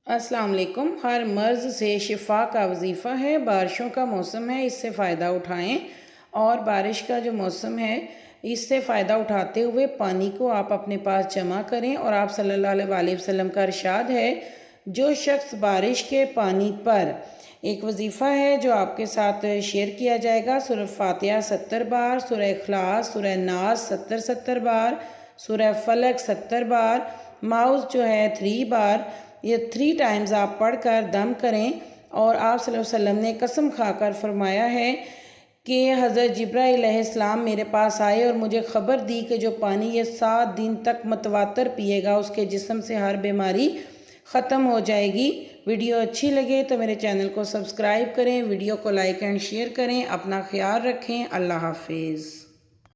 अस्सलाम वालेकुम। हर मर्ज़ से शिफा का वजीफ़ा है। बारिशों का मौसम है, इससे फ़ायदा उठाएं। और बारिश का जो मौसम है, इससे फ़ायदा उठाते हुए पानी को आप अपने पास जमा करें। और आप सल्लल्लाहु अलैहि वसल्लम का इरशाद है, जो शख्स बारिश के पानी पर एक वजीफ़ा है जो आपके साथ शेयर किया जाएगा। सूरह फातिहा 70 बार, सूरह इखलास, सूरह नास 70 बार, सूरह फलक 70 बार, माउज़ जो है 3 बार, ये 3 टाइम्स आप पढ़कर दम करें। और आप सल्लल्लाहु अलैहि वसल्लम ने कसम खाकर फरमाया है कि हज़रत जिब्राइल अलैहिस्सलाम मेरे पास आए और मुझे ख़बर दी कि जो पानी ये 7 दिन तक मतवातर पिएगा, उसके जिस्म से हर बीमारी ख़त्म हो जाएगी। वीडियो अच्छी लगे तो मेरे चैनल को सब्सक्राइब करें, वीडियो को लाइक एंड शेयर करें। अपना ख्याल रखें। अल्लाह हाफिज़।